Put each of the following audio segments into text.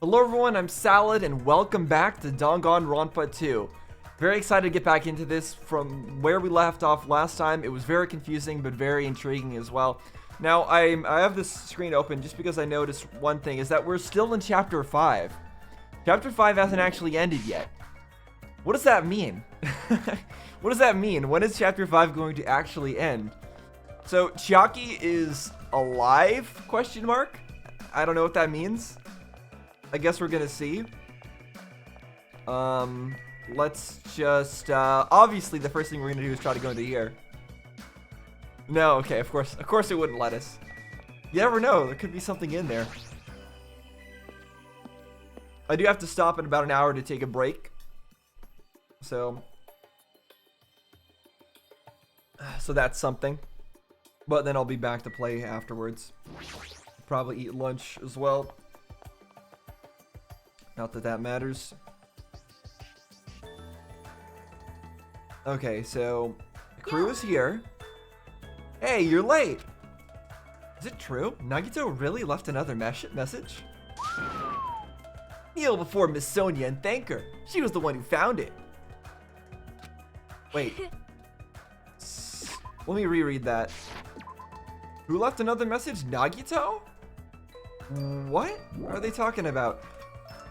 Hello everyone, I'm Salad and welcome back to Danganronpa 2. Very excited to get back into this from where we left off last time. It was very confusing but very intriguing as well. Now I have this screen open just because I noticed one thing, is that we're still in chapter 5. Chapter 5 hasn't actually ended yet. What does that mean? What does that mean? When is chapter 5 going to actually end? So Chiaki is alive? Question mark? I don't know what that means. I guess we're gonna see. Let's just obviously the first thing we're gonna do is try to go into here. No, okay, of course it wouldn't let us. You never know, there could be something in there. I do have to stop in about an hour to take a break. So that's something. But then I'll be back to play afterwards. Probably eat lunch as well. Not that that matters. Okay, so the crew is here. Hey, you're late. Is it true? Nagito really left another message? Kneel before Miss Sonia and thank her. She was the one who found it. Wait. Let me reread that. Who left another message? Nagito? What are they talking about?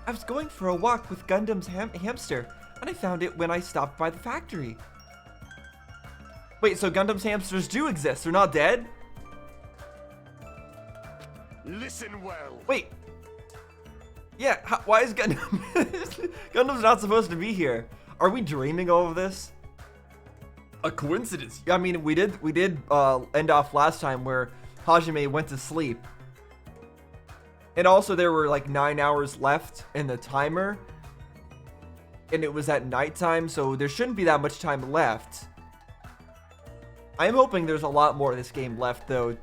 I was going for a walk with Gundam's hamster, and I found it when I stopped by the factory. Wait, so Gundam's hamsters do exist? They're not dead? Listen well. Wait. Yeah, why is Gundam... Gundam's not supposed to be here. Are we dreaming all of this? A coincidence. I mean, we did end off last time where Hajime went to sleep. And also there were like 9 hours left in the timer. And it was at nighttime, so there shouldn't be that much time left. I'm hoping there's a lot more of this game left though.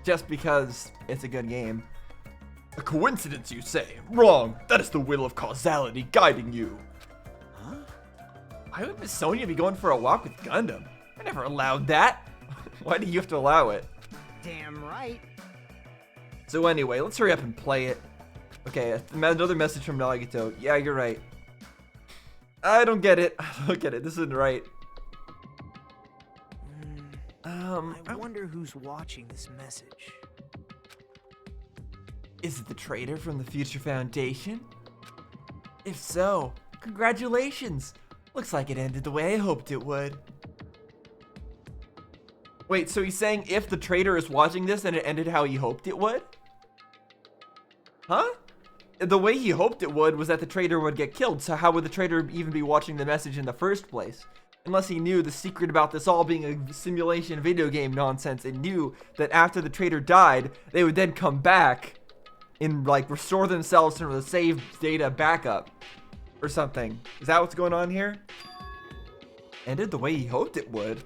Just because it's a good game. A coincidence, you say? Wrong. That is the will of causality guiding you. Huh? Why would Miss Sonia be going for a walk with Gundam? I never allowed that. Why do you have to allow it? Damn right. So anyway, let's hurry up and play it. Okay, another message from Nagito. Yeah, you're right. I don't get it. I don't get it. This isn't right. I wonder who's watching this message. Is it the traitor from the Future Foundation? If so, congratulations. Looks like it ended the way I hoped it would. Wait, so he's saying if the traitor is watching this and it ended how he hoped it would? Huh? The way he hoped it would was that the traitor would get killed, so how would the traitor even be watching the message in the first place? Unless he knew the secret about this all being a simulation video game nonsense and knew that after the traitor died, they would then come back and like restore themselves to the saved data backup or something. Is that what's going on here? Ended the way he hoped it would.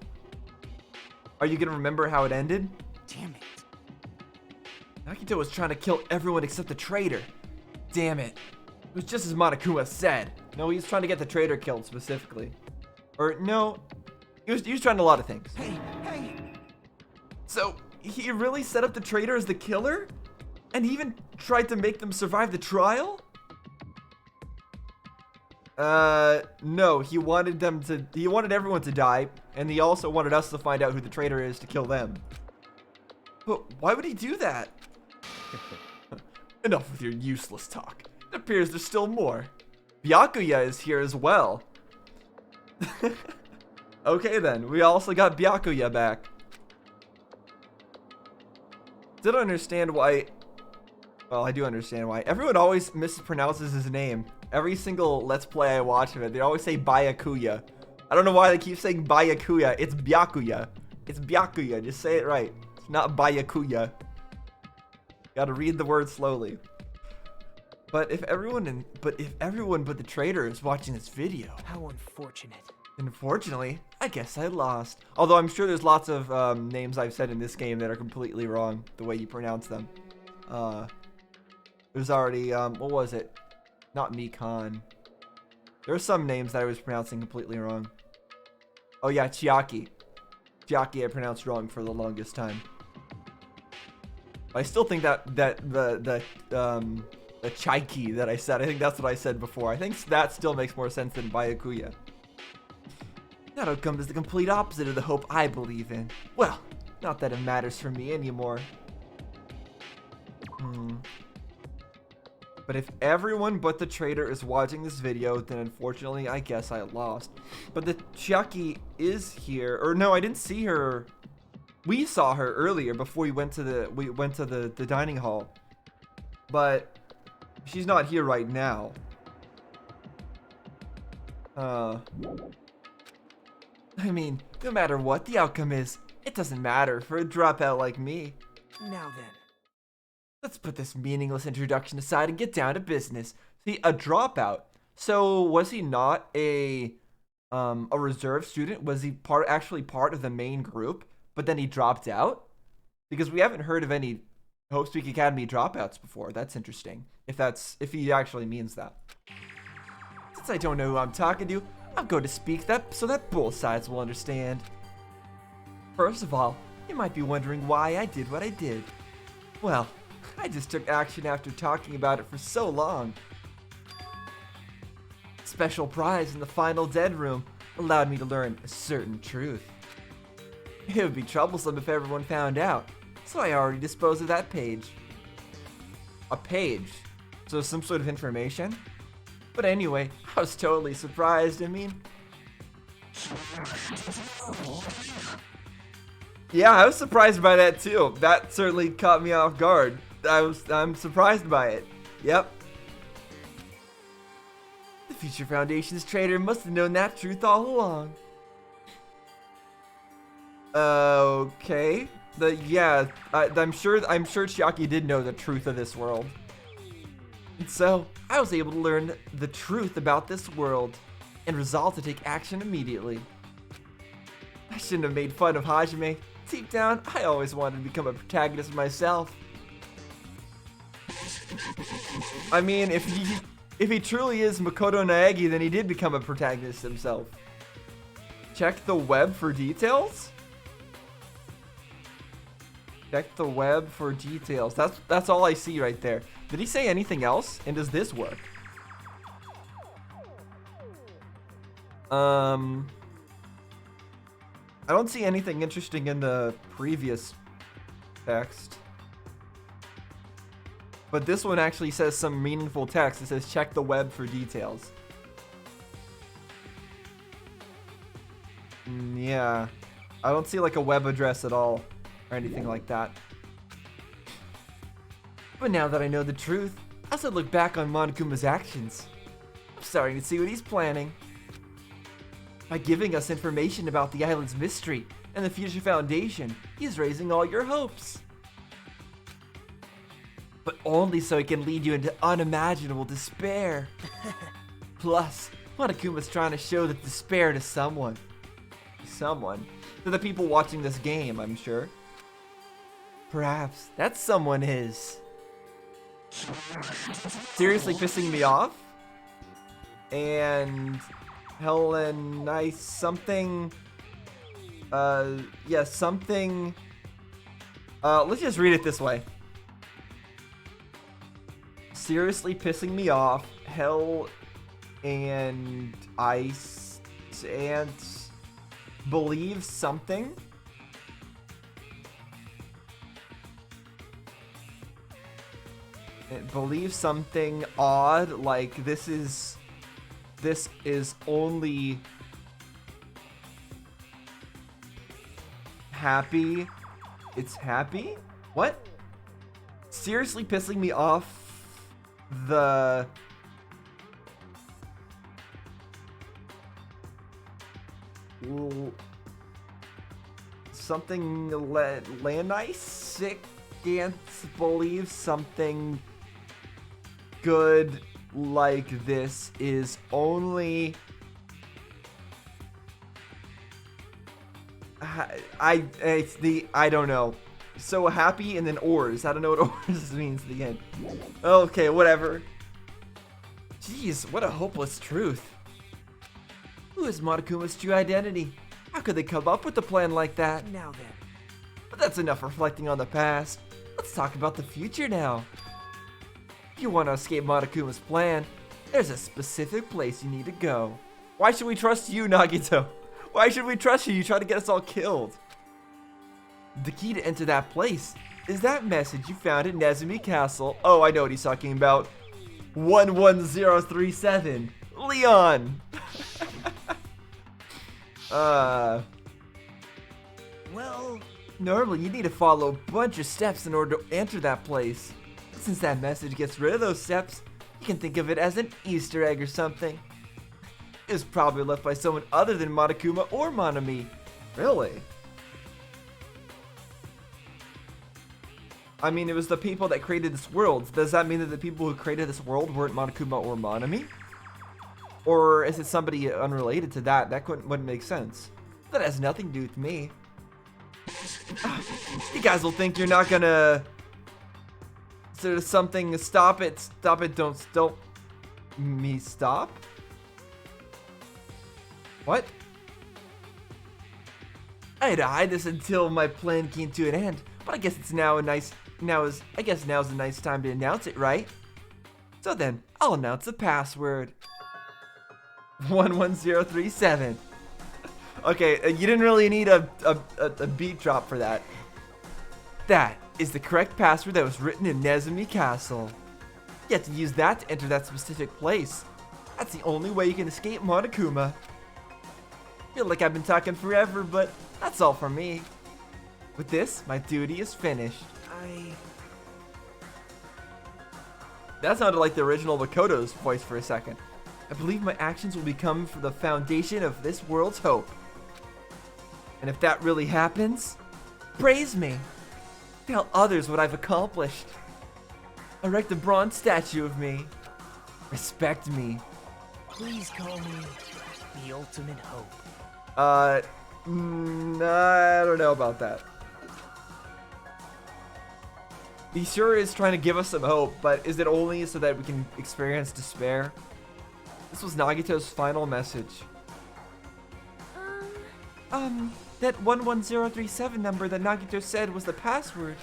Are you gonna remember how it ended? Damn it. Nagito was trying to kill everyone except the traitor. Damn it. It was just as Monokuma said. No, he was trying to get the traitor killed specifically. Or no, he was trying a lot of things. Hey. So he really set up the traitor as the killer? And he even tried to make them survive the trial? No, he wanted everyone to die, and he also wanted us to find out who the traitor is to kill them. But why would he do that? Enough with your useless talk. It appears there's still more. Byakuya is here as well. Okay then, we also got Byakuya back. Didn't understand why. Well, I do understand why. Everyone always mispronounces his name. Every single Let's Play I watch of it, they always say Byakuya. I don't know why they keep saying Byakuya. It's Byakuya. It's Byakuya. Just say it right. It's not Byakuya. Gotta read the word slowly. But if everyone but the traitor is watching this video. How unfortunate. Unfortunately, I guess I lost. Although I'm sure there's lots of names I've said in this game that are completely wrong, the way you pronounce them. There's already, what was it? Not Mikan. There are some names that I was pronouncing completely wrong. Oh yeah, Chiaki. Chiaki I pronounced wrong for the longest time. I still think that the The Chaiki that I said. I think that's what I said before. I think that still makes more sense than Byakuya. That outcome is the complete opposite of the hope I believe in. Well, not that it matters for me anymore. But if everyone but the trader is watching this video, then unfortunately I guess I lost. But the Chiaki is here. Or no, I didn't see her. We saw her earlier before we went to the dining hall. But she's not here right now. I mean, no matter what the outcome is, it doesn't matter for a dropout like me. Now then. Let's put this meaningless introduction aside and get down to business. See, a dropout. So was he not a reserve student? Was he actually part of the main group, but then he dropped out? Because we haven't heard of any Hope Speak Academy dropouts before. That's interesting. If he actually means that. Since I don't know who I'm talking to, I'll go to speak that so that both sides will understand. First of all, you might be wondering why I did what I did. Well, I just took action after talking about it for so long. Special prize in the final dead room allowed me to learn a certain truth. It would be troublesome if everyone found out, so I already disposed of that page. A page? So some sort of information? But anyway, I was totally surprised. I mean... Yeah, I was surprised by that too. That certainly caught me off guard. I'm surprised by it. Yep. The Future Foundation's trader must have known that truth all along. Okay. I'm sure Chiaki did know the truth of this world. And so, I was able to learn the truth about this world and resolved to take action immediately. I shouldn't have made fun of Hajime. Deep down, I always wanted to become a protagonist myself. I mean, if he truly is Makoto Naegi, then he did become a protagonist himself. Check the web for details? Check the web for details. That's all I see right there. Did he say anything else? And does this work? I don't see anything interesting in the previous text. But this one actually says some meaningful text. It says check the web for details. Yeah. I don't see like a web address at all or anything like that. But now that I know the truth, I should look back on Monokuma's actions. I'm starting to see what he's planning. By giving us information about the island's mystery and the Future Foundation, he's raising all your hopes. But only so he can lead you into unimaginable despair. Plus, Monokuma's trying to show that despair to someone. To the people watching this game, I'm sure. Perhaps that someone is seriously pissing me off. And Helen, nice something. Yeah, something. Let's just read it this way. Seriously pissing me off. Hell and ice and believe something. Believe something odd, like this is only happy. It's happy? What? Seriously pissing me off. The something Lanai sick can't believe something good like this is only I don't know. So happy and then ors. I don't know what ors means at the end. Okay, whatever. Jeez, what a hopeless truth. Who is Monokuma's true identity? How could they come up with a plan like that? Now then. But that's enough reflecting on the past. Let's talk about the future now. you want to escape Monokuma's plan, there's a specific place you need to go. Why should we trust you, Nagito? Why should we trust you? You try to get us all killed. The key to enter that place is that message you found at Nezumi Castle. Oh, I know what he's talking about. 11037. Leon! Well, Normally, you need to follow a bunch of steps in order to enter that place. Since that message gets rid of those steps, you can think of it as an Easter egg or something. It was probably left by someone other than Monokuma or Monami. Really? I mean, it was the people that created this world. Does that mean that the people who created this world weren't Monokuma or Monami? Or is it somebody unrelated to that? That wouldn't make sense. That has nothing to do with me. You guys will think you're not gonna... Sort of something, stop it, don't me stop? What? I had to hide this until my plan came to an end, but I guess it's now a nice, now's a nice time to announce it, right? So then, I'll announce the password. 11037. Okay, you didn't really need a beat drop for that. That is the correct password that was written in Nezumi Castle. You have to use that to enter that specific place. That's the only way you can escape Monokuma. Feel like I've been talking forever, but that's all for me. With this, my duty is finished. That sounded like the original Makoto's voice for a second. I believe my actions will become for the foundation of this world's hope. And if that really happens, praise me. Tell others what I've accomplished. Erect a bronze statue of me. Respect me. please call me the ultimate hope. I don't know about that. He sure is trying to give us some hope, but is it only so that we can experience despair? This was Nagito's final message. That 11037 number that Nagito said was the password.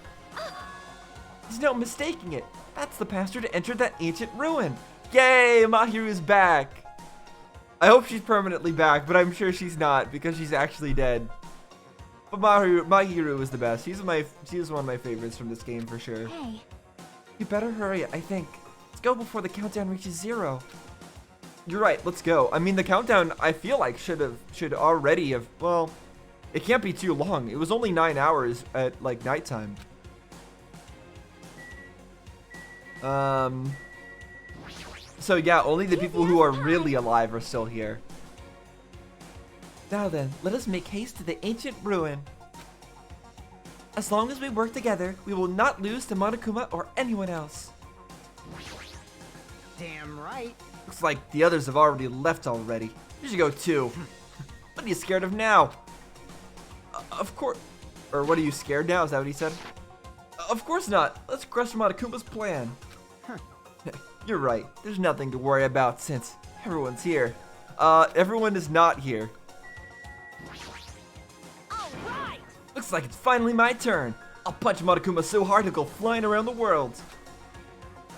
There's no mistaking it. That's the password to enter that ancient ruin. Yay, Mahiru's back. I hope she's permanently back, but I'm sure she's not because she's actually dead. But Mahiru is the best. She is one of my favorites from this game for sure. Hey. You better hurry, I think. Let's go before the countdown reaches 0. You're right, let's go. I mean, the countdown, I feel like should already have, well, it can't be too long. It was only 9 hours at like nighttime. So yeah, only the people who are really alive are still here. Now then, let us make haste to the ancient ruin. As long as we work together, we will not lose to Monokuma or anyone else. Damn right. Looks like the others have already left already. You should go too. What are you scared of now? Of course. Or what are you scared now? Is that what he said? Of course not. Let's crush Monokuma's plan. You're right. There's nothing to worry about since everyone's here. Everyone is not here. Alright! Looks like it's finally my turn. I'll punch Monokuma so hard he'll go flying around the world.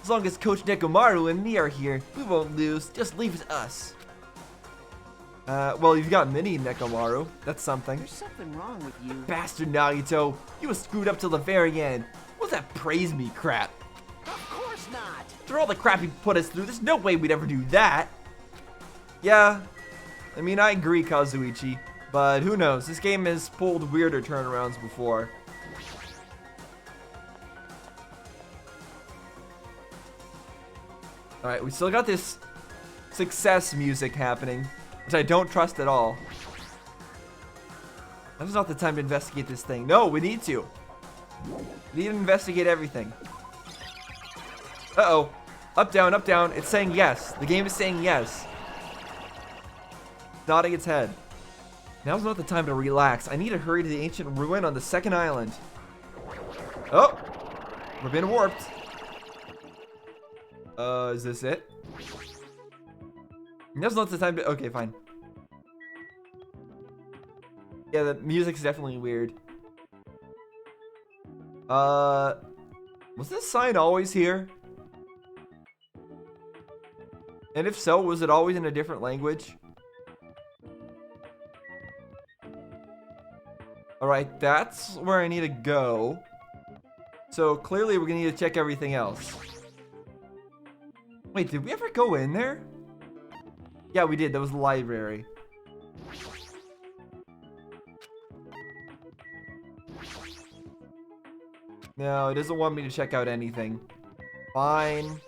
As long as Coach Nekomaru and me are here, we won't lose. Just leave it to us. Well, you've got Mini Nekomaru. That's something. There's something wrong with you. Bastard Nagito. You was screwed up till the very end. What's that praise me crap? Of course not. After all the crap he put us through, there's no way we'd ever do that. Yeah. I mean, I agree, Kazuichi. But who knows? This game has pulled weirder turnarounds before. Alright, we still got this success music happening, which I don't trust at all. Now's not the time to investigate this thing. No, we need to. We need to investigate everything. Uh-oh. Up, down, up, down. It's saying yes. The game is saying yes. Nodding its head. Now's not the time to relax. I need to hurry to the ancient ruin on the second island. Oh! We're being warped. Is this it? Now's not the time to... Okay, fine. Yeah, the music's definitely weird. Was this sign always here? And if so, was it always in a different language? Alright, that's where I need to go. So clearly we're gonna need to check everything else. Wait, did we ever go in there? Yeah, we did. That was the library. No, it doesn't want me to check out anything. Fine.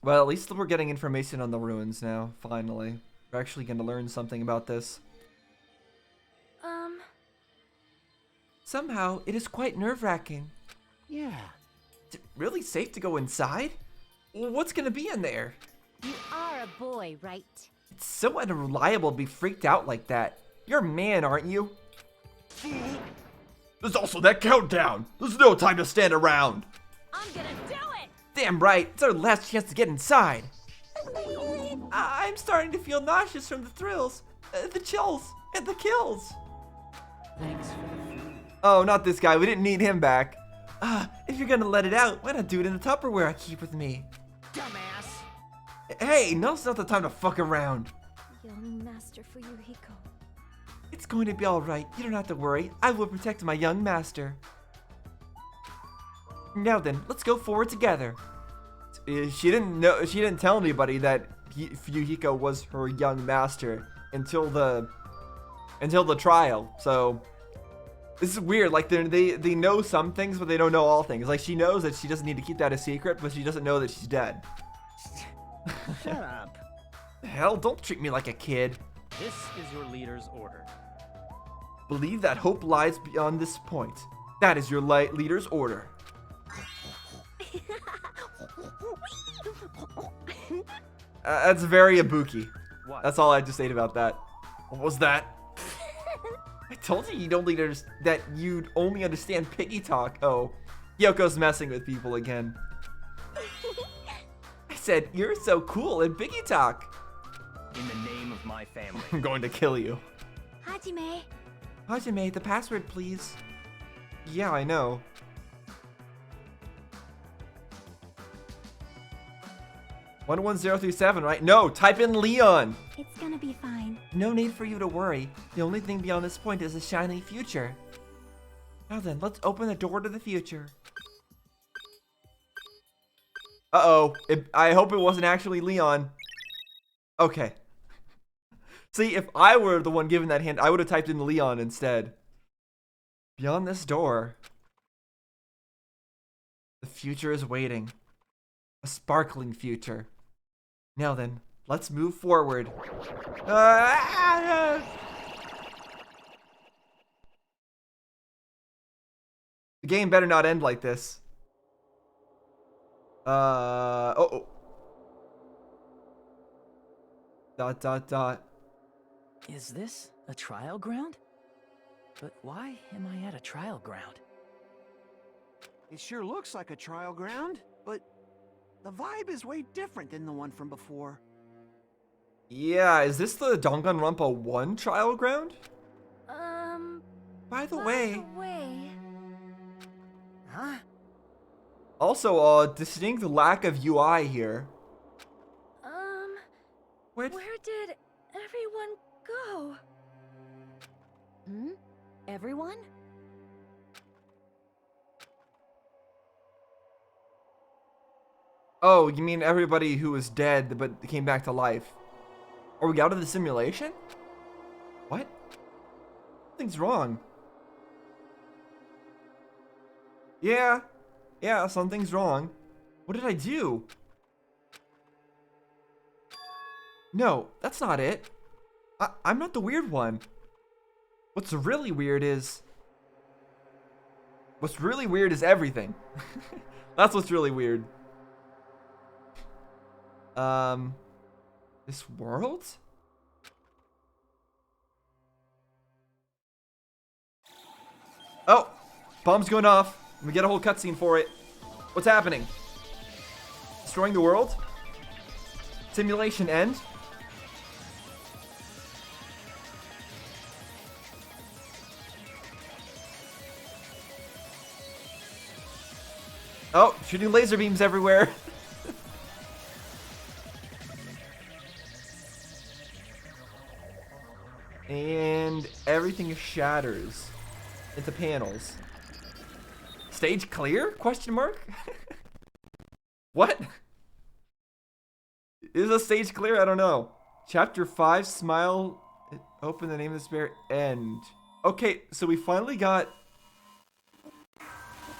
Well, at least we're getting information on the ruins now, finally. We're actually going to learn something about this. Somehow, it is quite nerve-wracking. Yeah. Is it really safe to go inside? What's going to be in there? You are a boy, right? It's so unreliable to be freaked out like that. You're a man, aren't you? There's also that countdown. There's no time to stand around. I'm gonna do it! Damn right. It's our last chance to get inside. I'm starting to feel nauseous from the thrills, the chills, and the kills. Thanks for the food. Oh, not this guy. We didn't need him back. If you're gonna let it out, why not do it in the Tupperware I keep with me? Dumbass. Hey, now's not the time to fuck around. Young master for Yuhiko. It's going to be all right. You don't have to worry. I will protect my young master. Now then, let's go forward together. She didn't tell anybody that Yuhiko was her young master until the trial. So this is weird. Like they know some things, but they don't know all things. Like she knows that she doesn't need to keep that a secret, but she doesn't know that she's dead. Shut up. Hell, don't treat me like a kid. This is your leader's order. Believe that hope lies beyond this point. That is your leader's order. That's very Ibuki. What? That's all I just ate about that. What was that? I told you that you'd only understand piggy talk. Oh, Yoko's messing with people again. I said, you're so cool in piggy talk. In the name of my family. I'm going to kill you. Hajime. Hajime, the password, please. Yeah, I know. One 11037, right? No, type in Leon. It's gonna be fine. No need for you to worry. The only thing beyond this point is a shining future. Now then, let's open the door to the future. Uh-oh. I hope it wasn't actually Leon. Okay. See, if I were the one giving that hint, I would have typed in Leon instead. Beyond this door, the future is waiting. A sparkling future. Now then, let's move forward. The game better not end like this. Oh. Dot. Is this a trial ground? But why am I at a trial ground? It sure looks like a trial ground, but the vibe is way different than the one from before. Yeah, is this the Danganronpa 1 trial ground? By the way. Huh? Also, distinct lack of UI here. Where did everyone go? Everyone? Oh, you mean everybody who was dead but came back to life? Are we out of the simulation? What? Something's wrong. Yeah, something's wrong. What did I do? No, that's not it. I'm not the weird one. What's really weird is everything. That's what's really weird. This world? Oh, bomb's going off. We get a whole cutscene for it. What's happening? Destroying the world? Simulation end? Oh, shooting laser beams everywhere. everything shatters into panels. Stage clear? Question mark? What? Is a stage clear? I don't know. Chapter 5, Smile, open the name of the spirit, end. Okay, so we finally got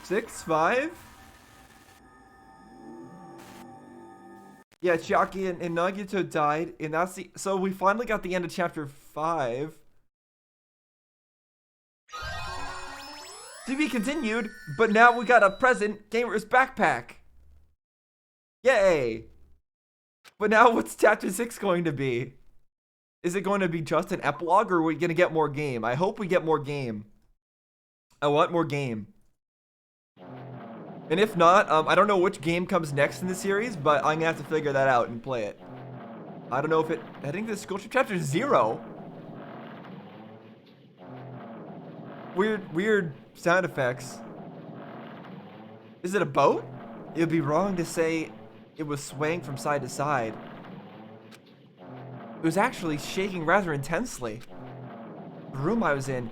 6, 5? Yeah, Chiaki and Nagito died, and that's the, so we finally got the end of chapter 5. To be continued, but now we got a present gamer's backpack. Yay! But now what's chapter 6 going to be? Is it going to be just an epilogue, or are we going to get more game? I hope we get more game. I want more game. And if not, I don't know which game comes next in the series, but I'm going to have to figure that out and play it. I don't know if it... I think this is school trip chapter 0. Weird sound effects. Is it a boat? It would be wrong to say it was swaying from side to side. It was actually shaking rather intensely. The room I was in,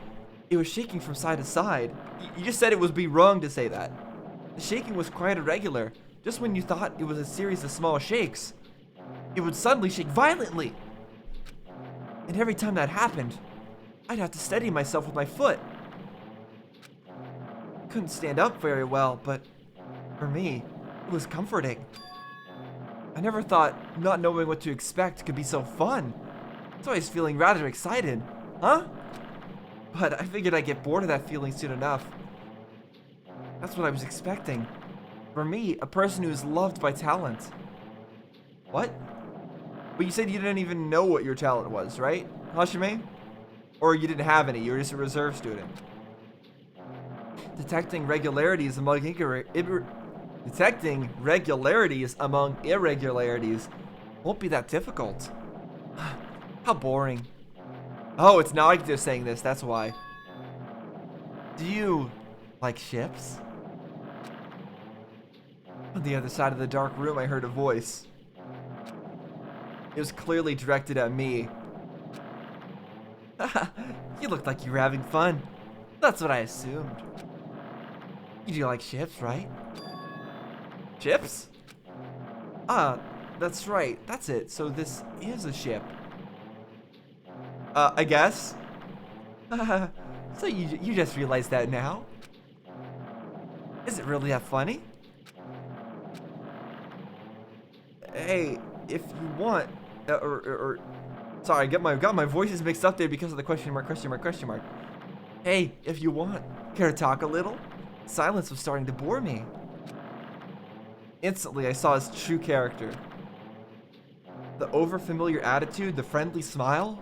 it was shaking from side to side. You just said it would be wrong to say that. The shaking was quite irregular. Just when you thought it was a series of small shakes, it would suddenly shake violently. And every time that happened, I'd have to steady myself with my foot. Couldn't stand up very well, but for me, it was comforting. I never thought not knowing what to expect could be so fun. So I was feeling rather excited, huh? But I figured I'd get bored of that feeling soon enough. That's what I was expecting. For me, a person who is loved by talent. What? But you said you didn't even know what your talent was, right, Hashime? Or you didn't have any, you were just a reserve student. Detecting regularities among irregularities won't be that difficult. How boring. Oh, it's Nagito saying this, that's why. Do you like ships? On the other side of the dark room, I heard a voice. It was clearly directed at me. You looked like you were having fun. That's what I assumed. You do like ships, right? Ships? Ah, that's right. That's it. So this is a ship. I guess. So you just realized that now? Is it really that funny? Hey, if you want, sorry, I got my voices mixed up there because of the question mark. Hey, if you want, care to talk a little? Silence was starting to bore me. Instantly, I saw his true character. The overfamiliar attitude, the friendly smile.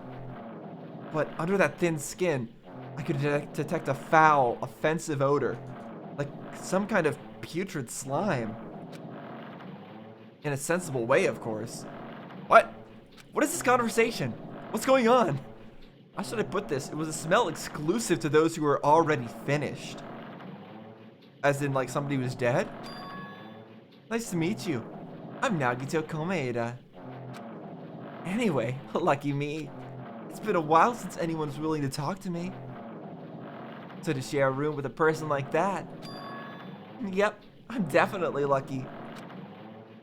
But under that thin skin, I could detect a foul, offensive odor. Like some kind of putrid slime. In a sensible way, of course. What? What is this conversation? What's going on? How should I put this? It was a smell exclusive to those who were already finished. As in, like, somebody was dead? Nice to meet you. I'm Nagito Komeida. Anyway, lucky me. It's been a while since anyone's willing to talk to me. So to share a room with a person like that. Yep, I'm definitely lucky.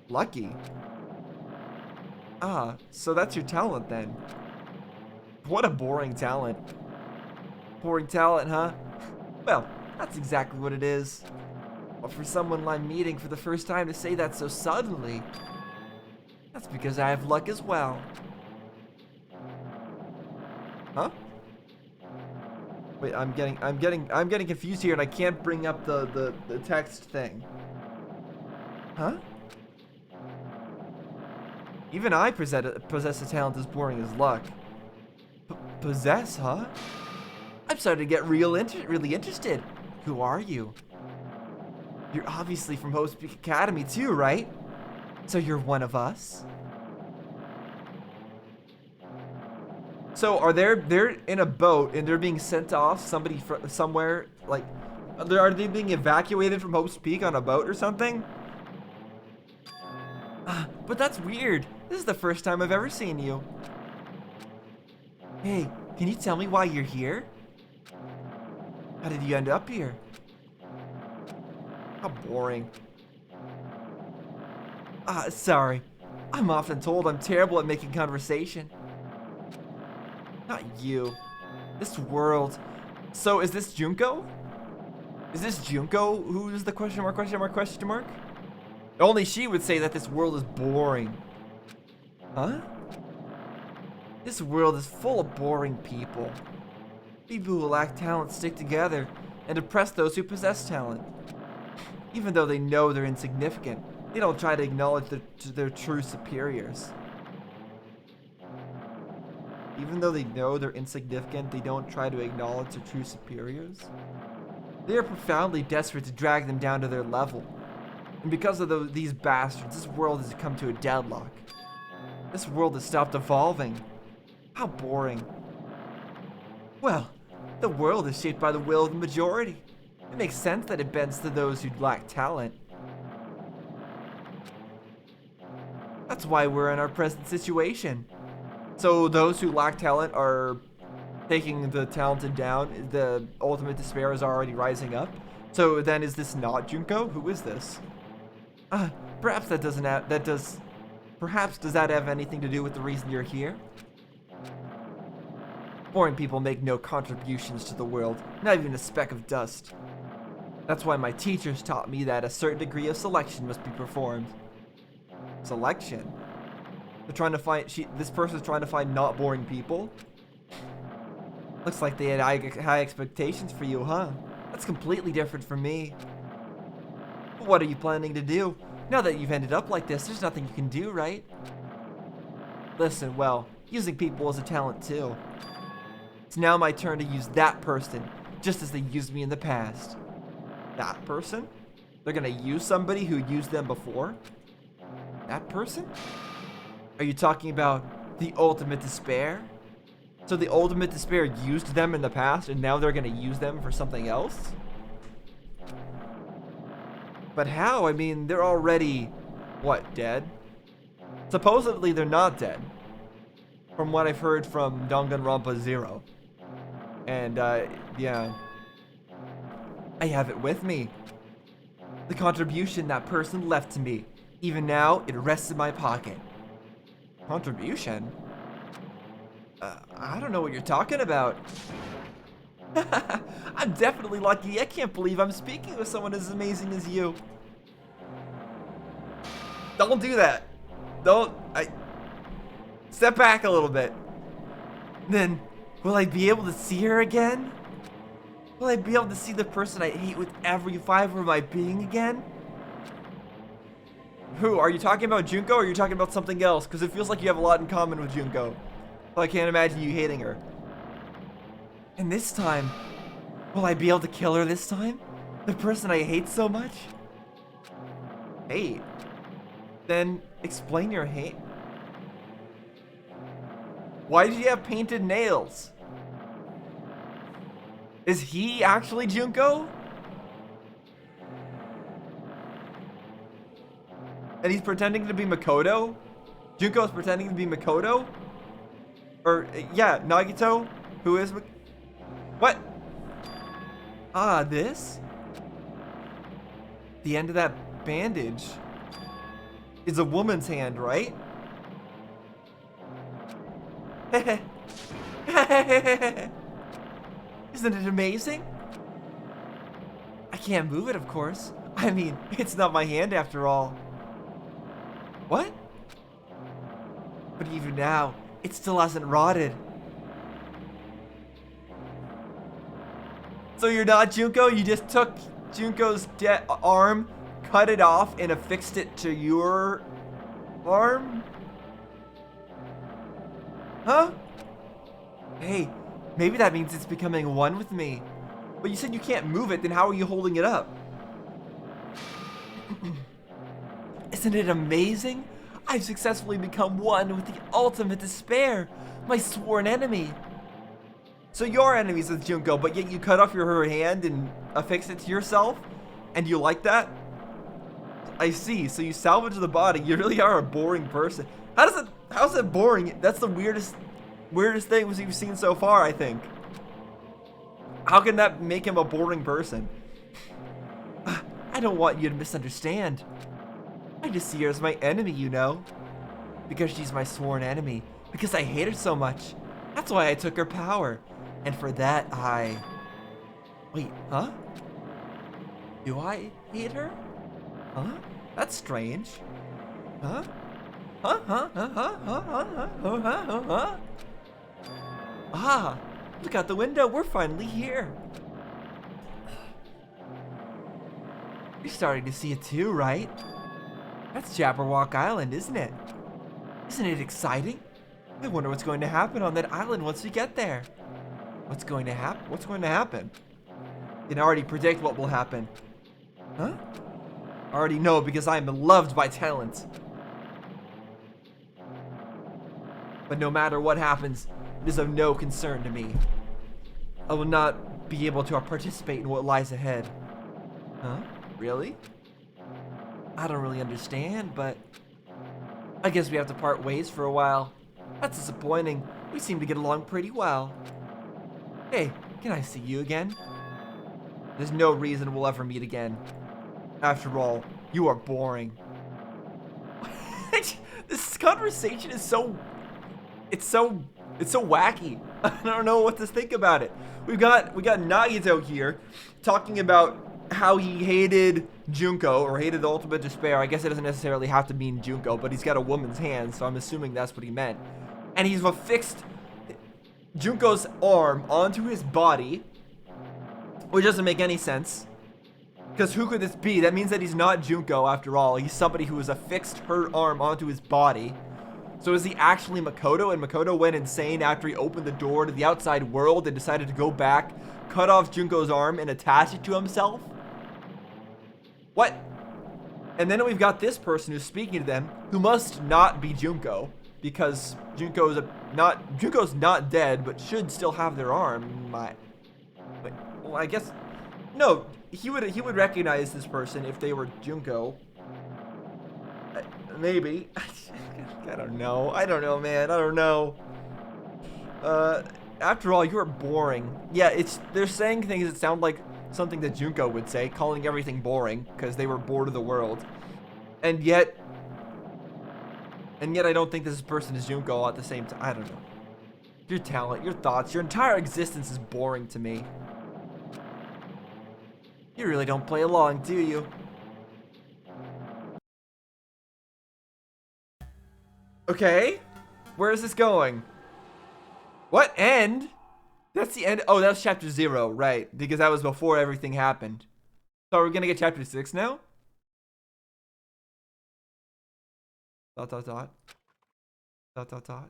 Lucky? Ah, so that's your talent then. What a boring talent. Boring talent, huh? Well, that's exactly what it is. But for someone I'm meeting for the first time to say that so suddenly, that's because I have luck as well. Huh? Wait, I'm getting confused here, and I can't bring up the text thing. Huh? Even I possess a talent as boring as luck. Possess, huh? I'm starting to get really interested. Who are you? You're obviously from Hope Peak Academy too, right? So you're one of us? So are they're in a boat and they're being sent off somewhere, like, are they being evacuated from Hope's Peak on a boat or something? But that's weird. This is the first time I've ever seen you. Hey, can you tell me why you're here? How did you end up here? How boring. Sorry. I'm often told I'm terrible at making conversation. Not you. This world. So is this Junko? Is this Junko? Who is the question mark, question mark, question mark? Only she would say that this world is boring. Huh? This world is full of boring people. People who lack talent stick together and oppress those who possess talent. Even though they know they're insignificant, they don't try to acknowledge their true superiors. Even though they know they're insignificant, they don't try to acknowledge their true superiors. They are profoundly desperate to drag them down to their level. And because of these bastards, this world has come to a deadlock. This world has stopped evolving. How boring. Well, the world is shaped by the will of the majority. It makes sense that it bends to those who lack talent. That's why we're in our present situation. So those who lack talent are taking the talented down. The ultimate despair is already rising up. So then is this not Junko? Who is this? Perhaps that doesn't have, perhaps does that have anything to do with the reason you're here? Boring people make no contributions to the world, not even a speck of dust. That's why my teachers taught me that a certain degree of selection must be performed. Selection? They're trying to find, this person's trying to find not boring people? Looks like they had high expectations for you, huh? That's completely different from me. But what are you planning to do? Now that you've ended up like this, there's nothing you can do, right? Listen, well, using people is a talent too. It's now my turn to use that person, just as they used me in the past. That person? They're gonna use somebody who used them before? That person? Are you talking about the ultimate despair? So the ultimate despair used them in the past and now they're gonna use them for something else? But how? I mean, they're already, what, dead? Supposedly they're not dead. From what I've heard from Danganronpa 0. And, yeah. I have it with me. The contribution that person left to me. Even now, it rests in my pocket. Contribution? I don't know what you're talking about. I'm definitely lucky. I can't believe I'm speaking with someone as amazing as you. Don't do that. Step back a little bit. Then, will I be able to see her again? Will I be able to see the person I hate with every fiber of my being again? Who? Are you talking about Junko or are you talking about something else? Because it feels like you have a lot in common with Junko. So I can't imagine you hating her. And this time, will I be able to kill her this time? The person I hate so much? Hate? Then explain your hate. Why did you have painted nails? Is he actually Junko? And he's pretending to be Makoto? Junko's pretending to be Makoto? Or, yeah, Nagito, who is what? Ah, this? The end of that bandage is a woman's hand, right? Isn't it amazing? I can't move it, of course. I mean, it's not my hand after all. What? But even now, it still hasn't rotted. So you're not Junko? You just took Junko's arm, cut it off, and affixed it to your arm? Huh? Hey, maybe that means it's becoming one with me. But you said you can't move it, then how are you holding it up? Isn't it amazing? I've successfully become one with the ultimate despair, my sworn enemy. So you're enemies with Junko, but yet you cut off her hand and affix it to yourself? And you like that? I see, so you salvage the body. You really are a boring person. How's it boring? That's the weirdest thing we've seen so far, I think. How can that make him a boring person? I don't want you to misunderstand. I just see her as my enemy, you know? Because she's my sworn enemy. Because I hate her so much. That's why I took her power. And for that, I... Wait, huh? Do I hate her? Huh? That's strange. Huh? Huh? Huh? Huh? Huh? Huh? Huh? Huh? Huh? Huh? Ah! Look out the window. We're finally here. You're starting to see it too, right? That's Jabberwock Island, isn't it? Isn't it exciting? I wonder what's going to happen on that island once we get there. What's going to happen? What's going to happen? You can already predict what will happen. Huh? I already know because I am loved by talent. But no matter what happens, it is of no concern to me. I will not be able to participate in what lies ahead. Huh? Really? I don't really understand, but I guess we have to part ways for a while. That's disappointing. We seem to get along pretty well. Hey, can I see you again? There's no reason we'll ever meet again. After all, you are boring. This conversation is so... It's so wacky. I don't know what to think about it. We got Nagito here talking about how he hated Junko, or hated the ultimate despair. I guess it doesn't necessarily have to mean Junko, but he's got a woman's hand, so I'm assuming that's what he meant. And he's affixed Junko's arm onto his body, which doesn't make any sense. Because who could this be? That means that he's not Junko after all. He's somebody who has affixed her arm onto his body. So is he actually Makoto? And Makoto went insane after he opened the door to the outside world and decided to go back, cut off Junko's arm, and attach it to himself? What? And then we've got this person who's speaking to them, who must not be Junko, because Junko's not dead, but should still have their arm. Well, I guess no. He would recognize this person if they were Junko. Maybe. I don't know. I don't know, man. I don't know. After all, you're boring. Yeah, they're saying things that sound like something that Junko would say, calling everything boring because they were bored of the world. And yet I don't think this person is Junko at the same time. I don't know. Your talent, your thoughts, your entire existence is boring to me. You really don't play along, do you? Okay. Where is this going? What end? That's the end. Oh, that's chapter 0, right? Because that was before everything happened. So are we gonna get chapter 6 now? Dot dot dot. Dot dot dot.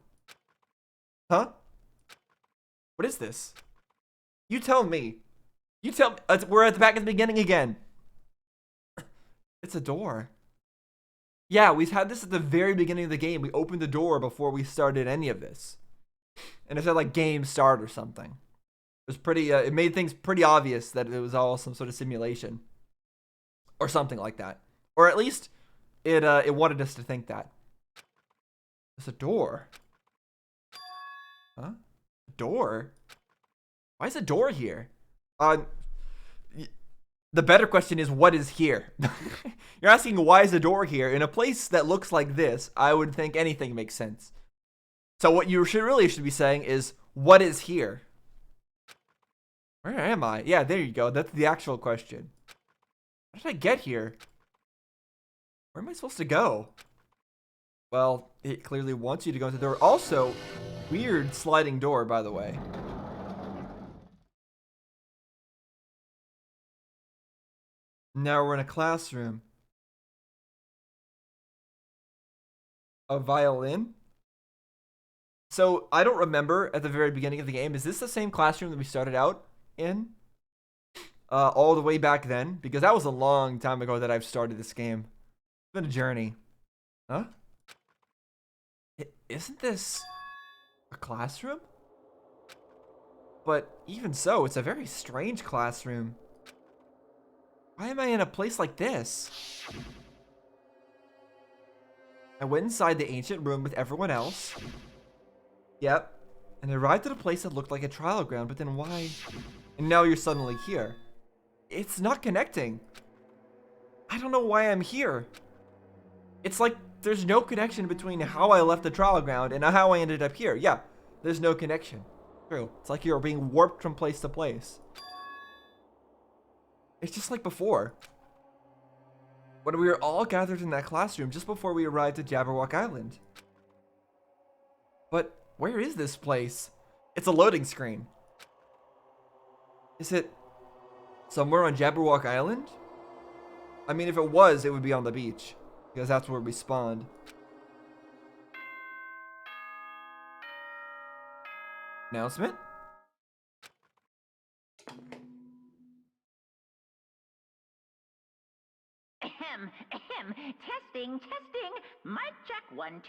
Huh? What is this? You tell me. You tell me. We're at the back at the beginning again. It's a door. Yeah, we've had this at the very beginning of the game. We opened the door before we started any of this. And it said like game start or something. It was pretty, it made things pretty obvious that it was all some sort of simulation. Or something like that. Or at least it wanted us to think that. There's a door. Huh? A door? Why is a door here? The better question is, what is here? You're asking why is a door here? In a place that looks like this, I would think anything makes sense. So what you should be saying is, what is here? Where am I? Yeah, there you go. That's the actual question. How did I get here? Where am I supposed to go? Well, it clearly wants you to go into the door. Also, weird sliding door, by the way. Now we're in a classroom. A violin? So, I don't remember at the very beginning of the game. Is this the same classroom that we started out in? All the way back then? Because that was a long time ago that I've started this game. It's been a journey. Huh? Isn't this a classroom? But even so, it's a very strange classroom. Why am I in a place like this? I went inside the ancient room with everyone else. Yep. And I arrived at a place that looked like a trial ground, but then why And now you're suddenly here. It's not connecting. I don't know why I'm here. It's like there's no connection between how I left the trial ground and how I ended up here. Yeah, there's no connection. True. It's like you're being warped from place to place. It's just like before. When we were all gathered in that classroom just before we arrived at Jabberwock Island. But where is this place? It's a loading screen. Is it somewhere on Jabberwock Island? I mean, if it was, it would be on the beach. Because that's where we spawned. Announcement? Ahem, ahem. Testing, testing. Mic check 1, 2.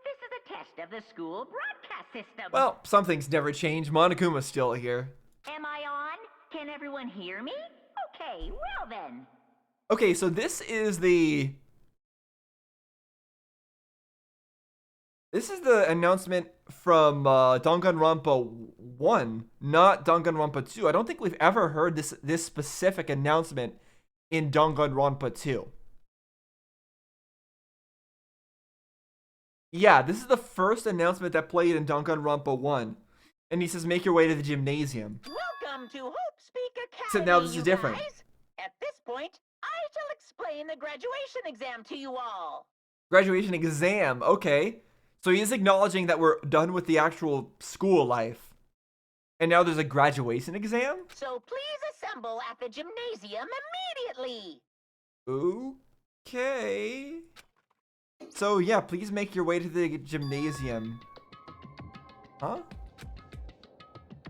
This is a test of the school broadcast system. Well, some things never change. Monokuma's still here. Am I on? Can everyone hear me? Okay, well then. Okay, so this is the announcement from Danganronpa 1, not Danganronpa 2. I don't think we've ever heard this specific announcement in Danganronpa 2. Yeah, this is the first announcement that played in Danganronpa 1. And he says, make your way to the gymnasium. Welcome to Hope Speak Academy. So now this is you different. guys. At this point, I shall explain the graduation exam to you all. Graduation exam, okay. So he is acknowledging that we're done with the actual school life. And now there's a graduation exam? So please assemble at the gymnasium immediately. Okay. So yeah, please make your way to the gymnasium. Huh?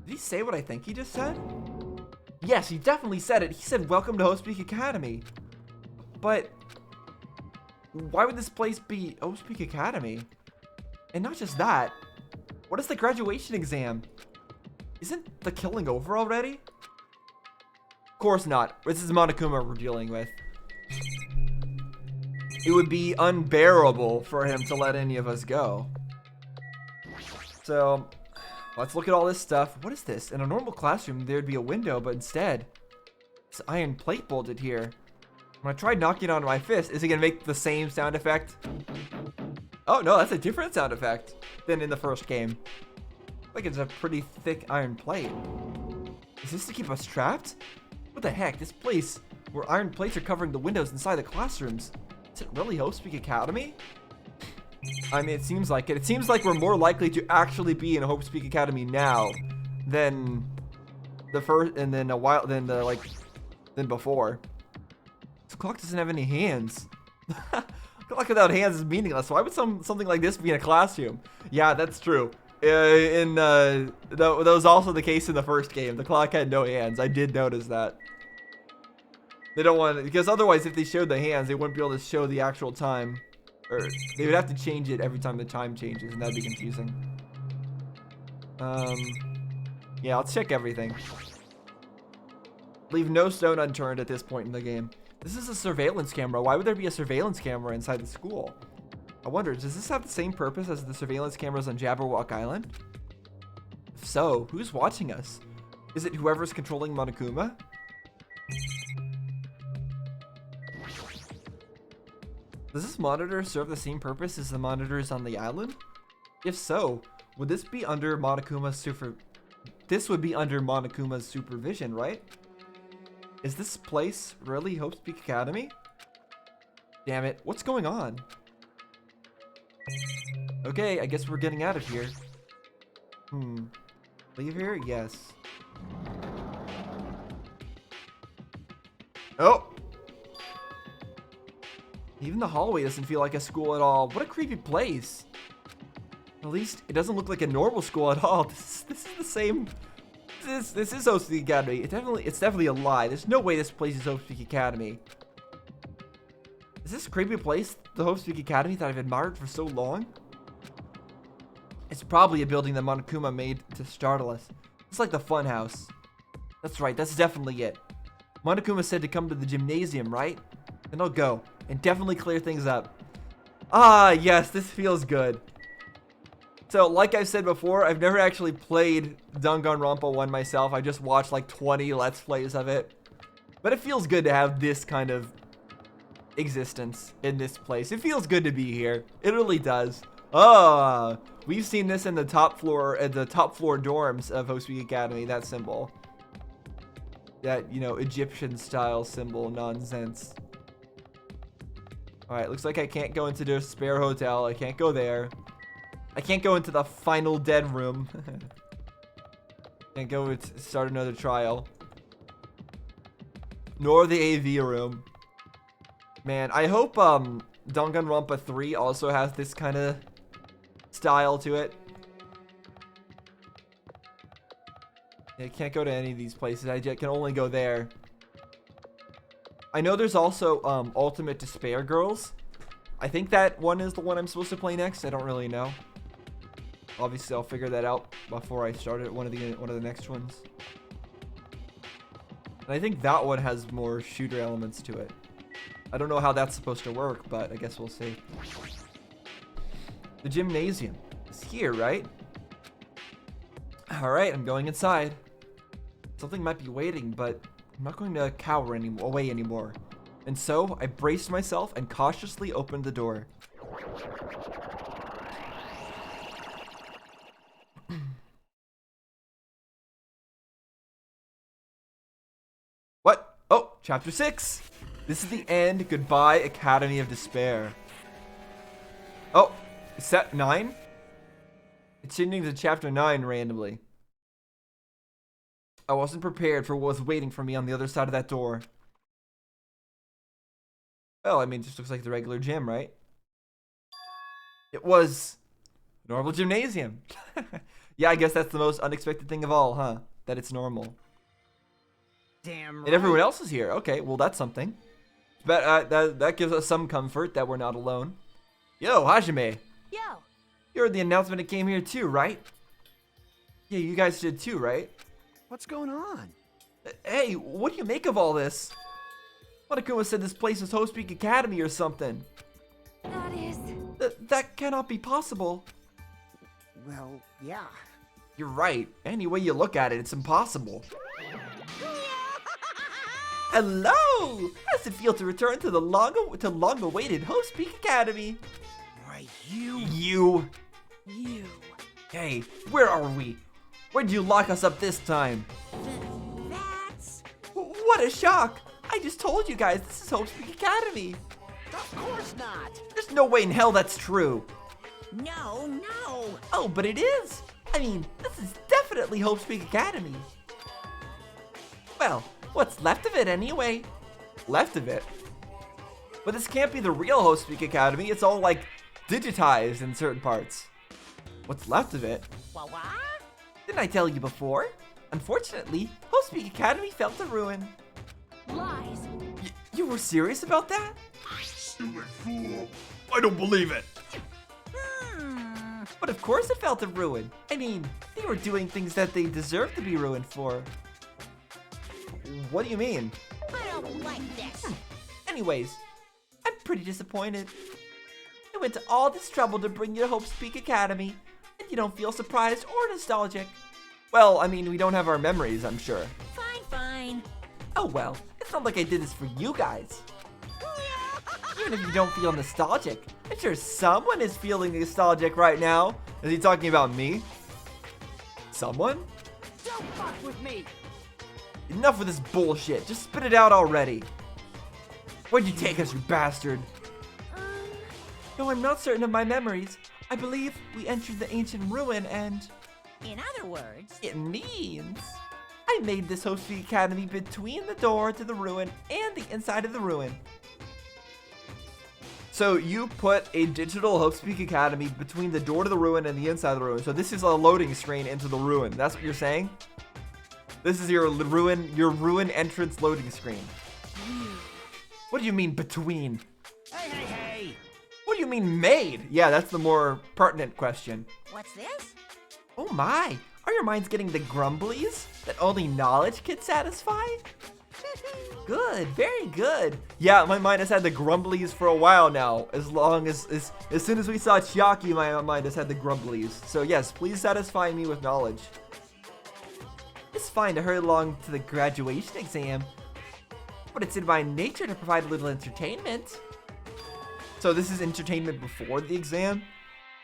Did he say what I think he just said? Yes, he definitely said it. He said, welcome to Hope Speak Academy. But why would this place be Hope Speak Academy? And not just that. What is the graduation exam? Isn't the killing over already? Of course not. This is Monokuma we're dealing with. It would be unbearable for him to let any of us go. So, let's look at all this stuff. What is this? In a normal classroom, there'd be a window, but instead, it's iron plate bolted here. When I tried knocking on my fist, is it gonna make the same sound effect? Oh no, that's a different sound effect than in the first game. Like it's a pretty thick iron plate. Is this to keep us trapped? What the heck? This place where iron plates are covering the windows inside the classrooms. Is it really Hope Speak Academy? I mean, it seems like it. It seems like we're more likely to actually be in Hope Speak Academy now than the first, and then than before. This clock doesn't have any hands. Clock without hands is meaningless. Why would something like this be in a classroom? Yeah, that's true. That was also the case in the first game. The clock had no hands. I did notice that. They don't want it, because otherwise if they showed the hands, they wouldn't be able to show the actual time. Or they would have to change it every time the time changes, and that'd be confusing. Yeah, let's check everything. Leave no stone unturned at this point in the game. This is a surveillance camera. Why would there be a surveillance camera inside the school? I wonder, does this have the same purpose as the surveillance cameras on Jabberwock Island? If so, who's watching us? Is it whoever's controlling Monokuma? Does this monitor serve the same purpose as the monitors on the island? If so, would this be under Monokuma's This would be under Monokuma's supervision, right? Is this place really Hope Speak Academy? Damn it, what's going on? Okay, I guess we're getting out of here. Leave here? Yes. Oh! Even the hallway doesn't feel like a school at all. What a creepy place. At least it doesn't look like a normal school at all. This is the same. This is Hope Speak Academy. It's definitely a lie. There's no way this place is Hope Speak Academy. Is this creepy place the Hope Speak Academy that I've admired for so long? It's probably a building that Monokuma made to startle us. It's like the fun house. That's right, that's definitely it. Monokuma said to come to the gymnasium, right? Then I'll go and definitely clear things up. Ah, yes, this feels good. So, like I said before, I've never actually played Danganronpa 1 myself. I just watched like 20 Let's Plays of it. But it feels good to have this kind of existence in this place. It feels good to be here. It really does. Oh, we've seen this in the top floor, dorms of Host Week Academy, that symbol. That, you know, Egyptian style symbol nonsense. Alright, looks like I can't go into the spare hotel. I can't go there. I can't go into the final dead room. Can't go start another trial. Nor the AV room. Man, I hope Danganronpa 3 also has this kind of style to it. I can't go to any of these places. I can only go there. I know there's also Ultimate Despair Girls. I think that one is the one I'm supposed to play next. I don't really know. Obviously, I'll figure that out before I start it. One of the next ones. And I think that one has more shooter elements to it. I don't know how that's supposed to work, but I guess we'll see. The gymnasium is here, right? All right, I'm going inside. Something might be waiting, but I'm not going to cower away anymore. And so I braced myself and cautiously opened the door. What? Oh, chapter 6. This is the end. Goodbye, Academy of Despair. Oh, is that 9? It's changing to chapter 9 randomly. I wasn't prepared for what was waiting for me on the other side of that door. Well, I mean, it just looks like the regular gym, right? It was a normal gymnasium. Yeah, I guess that's the most unexpected thing of all, huh? That it's normal. Damn right. And everyone else is here. Okay, well, that's something. But that gives us some comfort that we're not alone. Yo, Hajime. Yo, You heard the announcement it came here too, right? Yeah, you guys did too, right? What's going on? Hey, what do you make of all this? Monokuma said this place is Host Peak Academy or something. that is. That cannot be possible. Well, yeah. You're right. Any way you look at it, it's impossible. Hello! How does it feel to return to the long-awaited Host Peak Academy? Right, you. You. You. Hey, where are we? Where'd you lock us up this time? That's. What a shock! I just told you guys this is Host Peak Academy. Of course not. There's no way in hell that's true. No. Oh, but it is. I mean, this is definitely Hope Peak Academy. Well, what's left of it anyway? Left of it? But this can't be the real Hope Peak Academy. It's all like digitized in certain parts. What's left of it? What? Didn't I tell you before? Unfortunately, Hope Peak Academy fell to ruin. Lies. You were serious about that? Stupid fool. I don't believe it. Hmm. But of course it fell to ruin. I mean, they were doing things that they deserved to be ruined for. What do you mean? I don't like this. Anyways, I'm pretty disappointed. I went to all this trouble to bring you to Hope Peak Academy, and you don't feel surprised or nostalgic. Well, I mean, we don't have our memories, I'm sure. Fine. Oh well, it's not like I did this for you guys. Even if you don't feel nostalgic, I'm sure someone is feeling nostalgic right now. Is he talking about me? Someone? Don't fuck with me. Enough with this bullshit. Just spit it out already. Where'd you take us, you bastard? No, I'm not certain of my memories. I believe we entered the ancient ruin and... In other words. It means... I made this Host Peak Academy between the door to the ruin and the inside of the ruin. So you put a digital Host Peak Academy between the door to the ruin and the inside of the ruin. So this is a loading screen into the ruin. That's what you're saying? This is your ruin entrance loading screen. What do you mean between? Hey. What do you mean made? Yeah, that's the more pertinent question. What's this? Oh my, are your minds getting the grumblies that only knowledge can satisfy? Good, very good. Yeah, my mind has had the grumblies for a while now. As soon as we saw Chiaki, my mind has had the grumblies. So yes, please satisfy me with knowledge. It's fine to hurry along to the graduation exam, but it's in my nature to provide a little entertainment. So this is entertainment before the exam?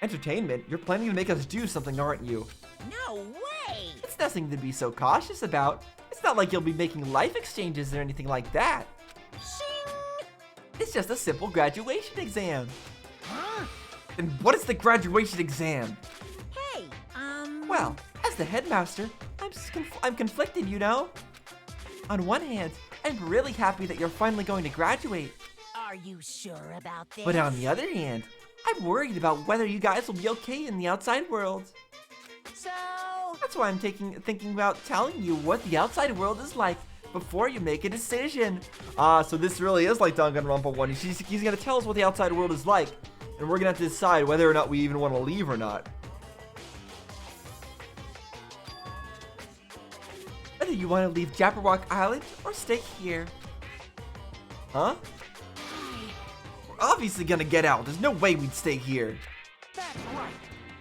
Entertainment? You're planning to make us do something, aren't you? No way! It's nothing to be so cautious about. It's not like you'll be making life exchanges or anything like that. Shing! It's just a simple graduation exam. Huh? And what is the graduation exam? Hey, Well, as the headmaster, I'm conflicted, you know? On one hand, I'm really happy that you're finally going to graduate. Are you sure about this? But on the other hand, I'm worried about whether you guys will be okay in the outside world. So... That's why I'm thinking about telling you what the outside world is like before you make a decision. So this really is like Danganronpa 1. He's gonna tell us what the outside world is like, and we're gonna have to decide whether or not we even want to leave or not. Whether you want to leave Jabberwock Island or stay here. Huh? We're obviously gonna get out. There's no way we'd stay here. That's right.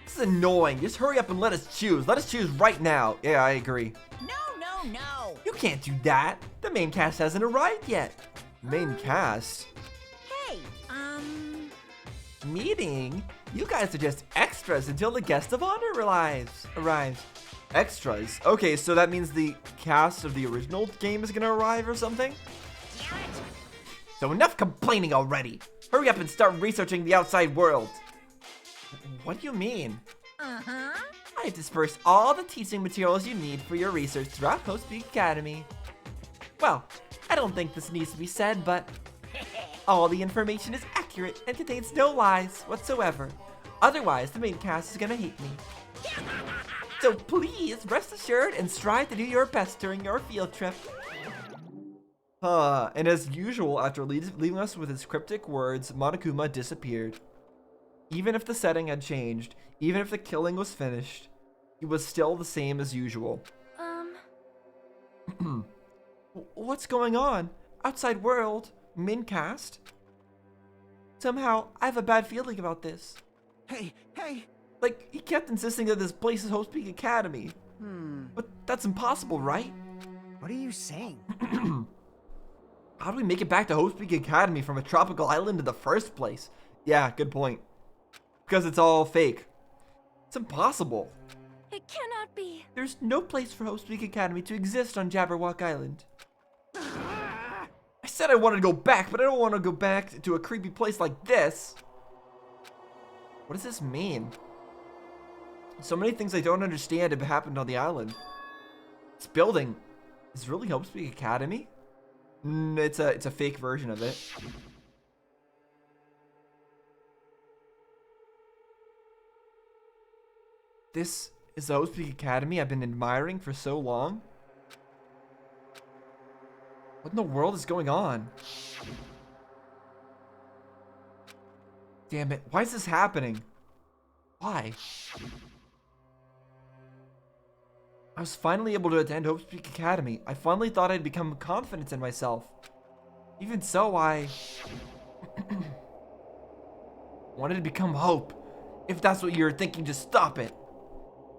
This is annoying. Just hurry up and let us choose. Let us choose right now. Yeah, I agree. No. You can't do that. The main cast hasn't arrived yet. Main cast? Hey, Meeting? You guys are just extras until the guest of honor arrives. Extras? Okay, so that means the cast of the original game is gonna arrive or something? Damn it! So enough complaining already. Hurry up and start researching the outside world. What do you mean? Uh-huh. I have dispersed all the teaching materials you need for your research throughout Host Peak Academy. Well, I don't think this needs to be said, but all the information is accurate and contains no lies whatsoever. Otherwise, the main cast is gonna hate me. So please, rest assured and strive to do your best during your field trip. And as usual, after leaving us with his cryptic words, Monokuma disappeared. Even if the setting had changed, even if the killing was finished, he was still the same as usual. What's going on? Outside world? Min cast? Somehow, I have a bad feeling about this. Hey! Like, he kept insisting that this place is Host Peak Academy. But that's impossible, right? What are you saying? How do we make it back to Host Peak Academy from a tropical island in the first place? Yeah, good point. Because it's all fake. It's impossible. It cannot be. There's no place for Host Peak Academy to exist on Jabberwock Island. I said I wanted to go back, but I don't want to go back to a creepy place like this. What does this mean? So many things I don't understand have happened on the island. This building is really Hope Peak Academy? It's a fake version of it. This is the Hope Peak Academy I've been admiring for so long. What in the world is going on? Damn it, why is this happening? Why? I was finally able to attend Hope Peak Academy. I finally thought I'd become confident in myself. Even so, I wanted to become Hope. If that's what you're thinking, just stop it.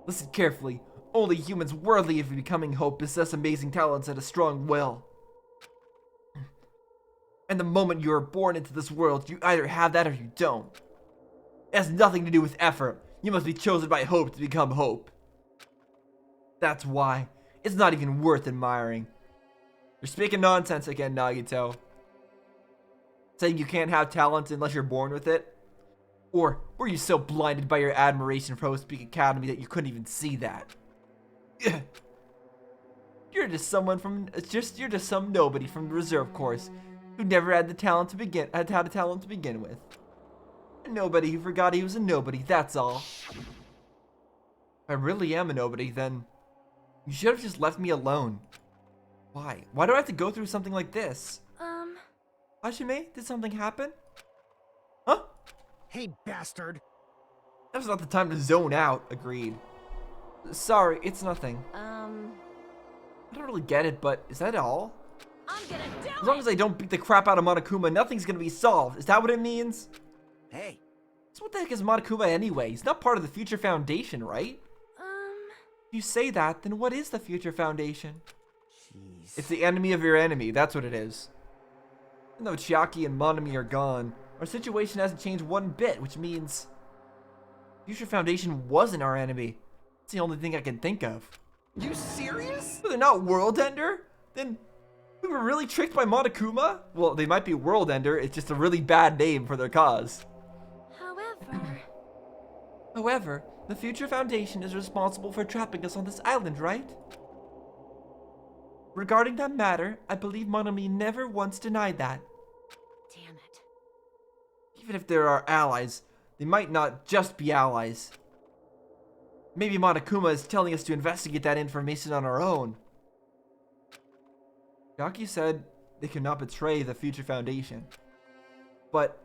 Listen carefully. Only humans worthy of becoming Hope possess amazing talents and a strong will. And the moment you are born into this world, you either have that or you don't. It has nothing to do with effort. You must be chosen by Hope to become Hope. That's why. It's not even worth admiring. You're speaking nonsense again, Nagito. Saying you can't have talent unless you're born with it? Or were you so blinded by your admiration for Host Peak Academy that you couldn't even see that? You're just some nobody from the reserve course who never had the talent to begin with. A nobody who forgot he was a nobody, that's all. If I really am a nobody, then you should have just left me alone. Why? Why do I have to go through something like this? Hajime, did something happen? Huh? Hey, bastard! That was not the time to zone out. Agreed. Sorry, it's nothing. I don't really get it, but is that all? I'm gonna do As long as I don't beat the crap out of Monokuma, nothing's gonna be solved. Is that what it means? Hey, So what the heck is Monokuma anyway? He's not part of the Future Foundation, right? If you say that, then what is the Future Foundation? jeez. It's the enemy of your enemy, that's what it is. Even though Chiaki and Monami are gone, our situation hasn't changed one bit, which means Future Foundation wasn't our enemy. It's the only thing I can think of. You serious? But they're not World Ender? Then we were really tricked by Monokuma? Well, they might be World Ender, it's just a really bad name for their cause. However, the Future Foundation is responsible for trapping us on this island, right? Regarding that matter, I believe Monami never once denied that. Damn it. Even if there are allies, they might not just be allies. Maybe Monokuma is telling us to investigate that information on our own. Yaki said they could not betray the Future Foundation. But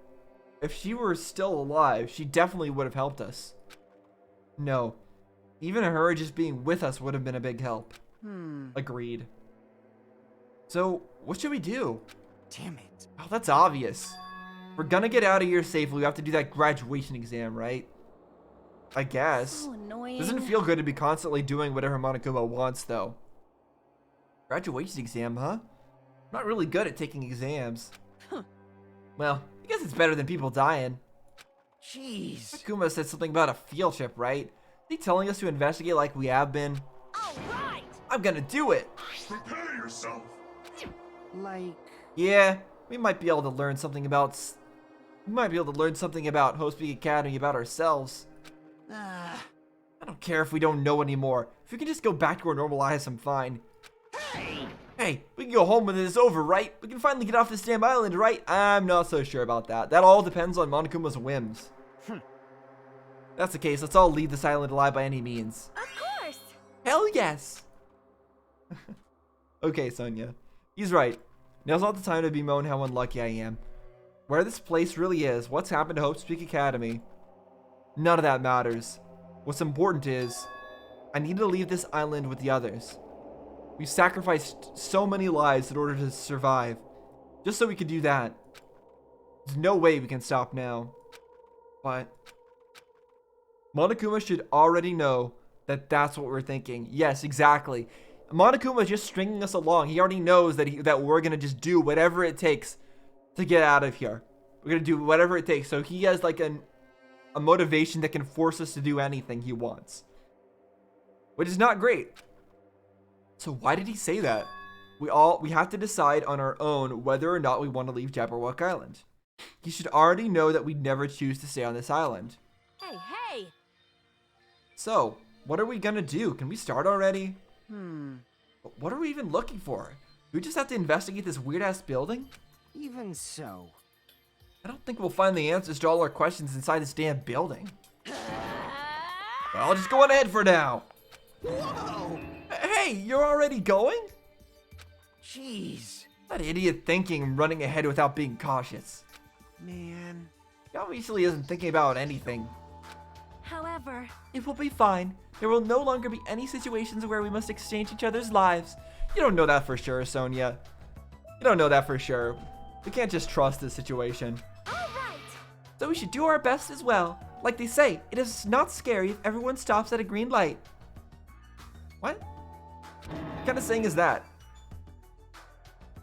if she were still alive, she definitely would have helped us. No, even her just being with us would have been a big help. Agreed. So, what should we do? Damn it. Oh, that's obvious. We're gonna get out of here safely. We have to do that graduation exam, right? I guess. So annoying. Doesn't feel good to be constantly doing whatever Monokuma wants, though. Graduation exam, huh? Not really good at taking exams. Well, I guess it's better than people dying. Jeez. Monokuma said something about a field trip, right? Is he telling us to investigate like we have been? All right. I'm gonna do it! Prepare yourself. Like, Yeah, we might be able to learn something about... We might be able to learn something about Hostpeak Academy about ourselves. I don't care if we don't know anymore. If we can just go back to our normal lives, I'm fine. Hey, we can go home when this is over, right? We can finally get off this damn island, right? I'm not so sure about that. That all depends on Monokuma's whims. That's the case, let's all leave this island alive by any means. Of course. Hell yes! Okay, Sonia. He's right. Now's not the time to bemoan how unlucky I am. Where this place really is, what's happened to Hostpeak Academy, none of that matters. What's important is, I need to leave this island with the others. We sacrificed so many lives in order to survive, just so we could do that. There's no way we can stop now. But Monokuma should already know that that's what we're thinking. Yes, exactly. Monokuma is just stringing us along. He already knows that we're gonna just do whatever it takes to get out of here. We're gonna do whatever it takes. So he has like a motivation that can force us to do anything he wants, which is not great. So why did he say that? We have to decide on our own whether or not we want to leave Jabberwock Island. He should already know that we'd never choose to stay on this island. Hey. So, what are we gonna do? Can we start already? What are we even looking for? Do we just have to investigate this weird-ass building? even so. I don't think we'll find the answers to all our questions inside this damn building. Well, I'll just go on ahead for now. Whoa! Hey, you're already going? Jeez. That idiot thinking running ahead without being cautious. Man. He obviously isn't thinking about anything. However, It will be fine. There will no longer be any situations where we must exchange each other's lives. You don't know that for sure, Sonia. You don't know that for sure. We can't just trust this situation. all right. So we should do our best as well. Like they say, it is not scary if everyone stops at a green light. What? What kind of saying is that?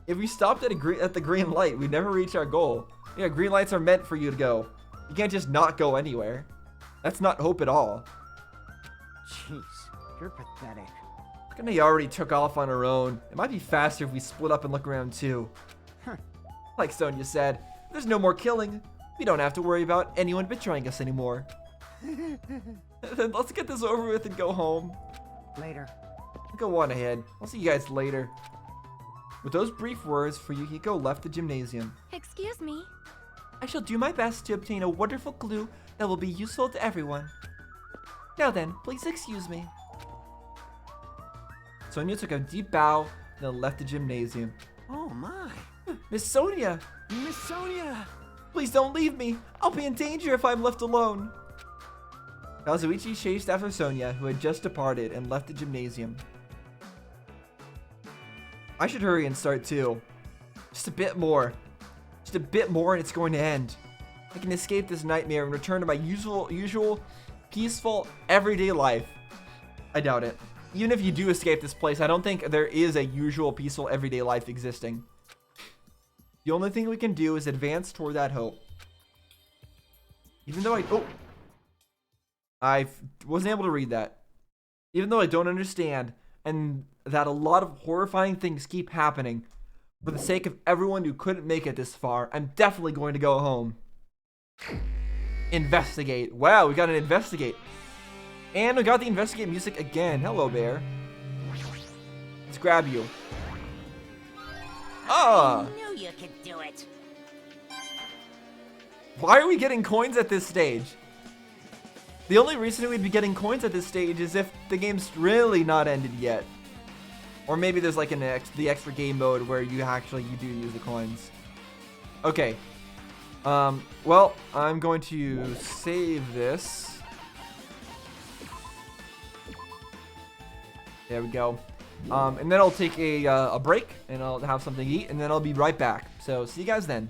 If we stopped at the green light, we'd never reach our goal. Yeah, green lights are meant for you to go. You can't just not go anywhere. That's not hope at all. Jeez. You're pathetic. Akane already took off on her own. It might be faster if we split up and look around too. Like Sonia said, there's no more killing. We don't have to worry about anyone betraying us anymore. Then let's get this over with and go home. Later. Go on ahead. I'll see you guys later. With those brief words, Fuyuhiko left the gymnasium. Excuse me. I shall do my best to obtain a wonderful clue that will be useful to everyone. Now then, please excuse me. Sonia took a deep bow and then left the gymnasium. Oh my. Miss Sonia, Miss Sonia! please don't leave me. I'll be in danger if I'm left alone. Kazuichi chased after Sonia, who had just departed and left the gymnasium. I should hurry and start too. Just a bit more. Just a bit more and it's going to end. I can escape this nightmare and return to my usual peaceful, everyday life. I doubt it. Even if you do escape this place, I don't think there is a usual, peaceful, everyday life existing. The only thing we can do is advance toward that hope. Even though I wasn't able to read that. Even though I don't understand, and that a lot of horrifying things keep happening, for the sake of everyone who couldn't make it this far, I'm definitely going to go home. Investigate. Wow, we got an investigate. And we got the investigate music again. Hello, bear. Let's grab you. Ah! Knew you could do it. Why are we getting coins at this stage? The only reason we'd be getting coins at this stage is if the game's really not ended yet. Or maybe there's like the extra game mode where you do use the coins. Okay. Well, I'm going to save this. There we go. And then I'll take a break and I'll have something to eat and then I'll be right back. So see you guys then.